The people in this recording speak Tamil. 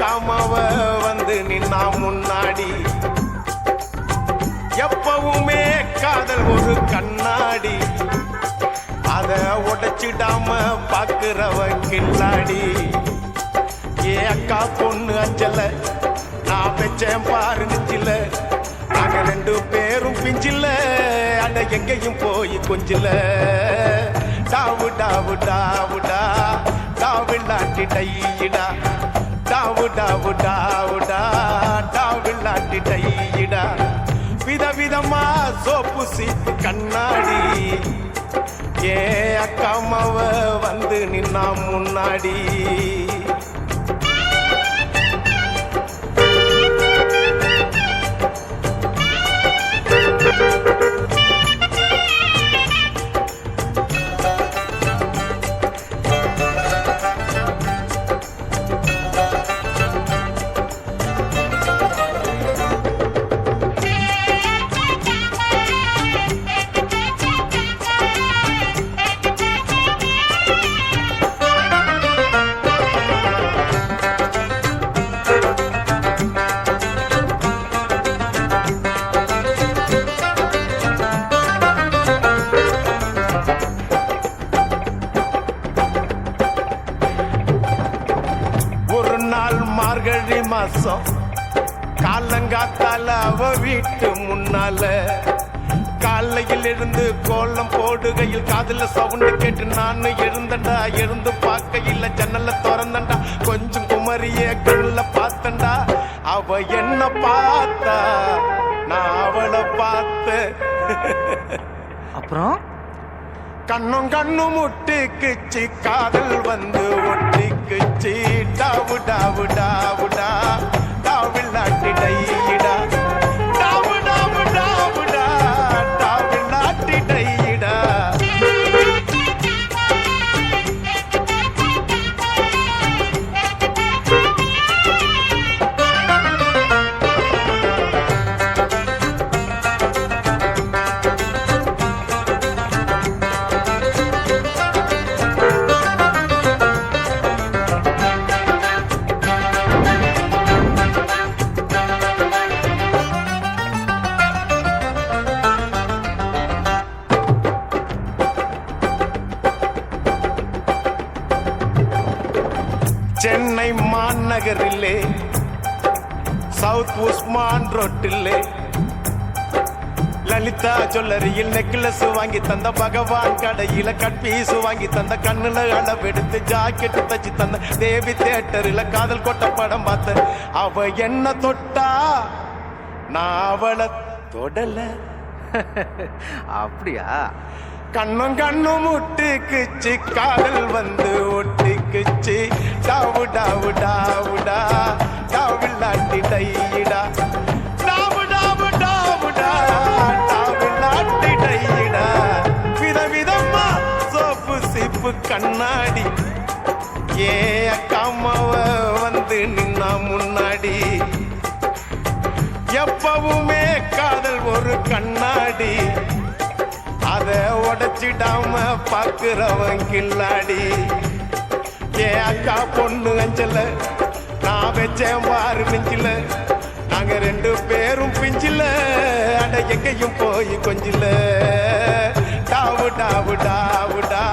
அக்காமாவ வந்து நின்னா முன்னாடி. எப்பவுமே காதல் ஒரு கண்ணாடி, அத உடைச்சிடாம பாக்குறவ கில்லாடி. ஏ அக்கா பொண்ணு அஞ்சல நான் வச்சேன் பாரு நெஞ்சில. நாங்க ரெண்டு பேரும் பிஞ்சில, அட எங்கேயும் போய் கொஞ்சில. டாவு டாவு டாவுடா டாவில்லாட்டி டையிடா. டாவு டாவு டாவுடா டாவில்லாட்டி டையிடா. விதவிதமா சோப்பு சீப்பு கண்ணாடி. ஏ அக்காமாவ வந்து நின்னா முன்னாடி. மார்கழி மாசம் காலங்காத்தால அவ வீட்டு முன்னால காலையில் இருந்து கோலம் போடுகையில் காதுல சவுண்டு கேட்டு நானு எழுந்தண்டா. எழுந்து பார்க்கையில் ஜன்னல திறந்தண்டா. கொஞ்சம் குமரிய கண்ணுல பார்த்தண்டா. அவ என்ன பார்த்தா, நான் அவளை பார்த்த. அப்புறம் கண்ணும் கண்ணும் முட்டிக்குச்சு, காதல் வந்து ஒட்டிக்குச்சு. டாவு டாவு டாவுடா டாவில்லாட்டி டையிடா. டாவு டாவு டாவுடா டாவில்லாட்டி டையிடா. சென்னை மாநகரிலே சவுத் உஸ்மான் ரோட்டிலே லலிதா ஜுவல்லரியில் நெக்லஸ் வாங்கி தந்த. பகவான் கடையில கட்பீஸ் வாங்கி தந்த. கண்ணுல அளவெடுத்து ஜாக்கெட்டு தச்சு தந்த. தேவி தியேட்டரில் காதல் கொட்ட படம் பார்த்த. அவ என்ன தொட்டா, நான் அவளை தொடல. அப்படியா? கண்ணும் கண்ணும் முட்டிக்குச்சு, காதல் வந்து ஒட்டிக்குச்சு. டாவு டாவு டாவுடா டாவில்லாட்டி டையிடா. டாவு டாவு டாவுடா டாவில்லாட்டி டையிடா. விதவிதமா சோப்பு சீப்பு கண்ணாடி. ஏ அக்காமாவ வந்து நின்னா முன்னாடி. எப்பவுமே காதல் ஒரு கண்ணாடி, அத உடைச்சிடாம பாக்குறவன் கில்லாடி. ஏ அக்கா பொண்ணு அஞ்சல நான் வச்சேன் பாரு நெஞ்சில. நாங்க ரெண்டு பேரும் பிஞ்சில, அட எங்கேயும் போய் கொஞ்சில. டாவு டாவு டாவுடா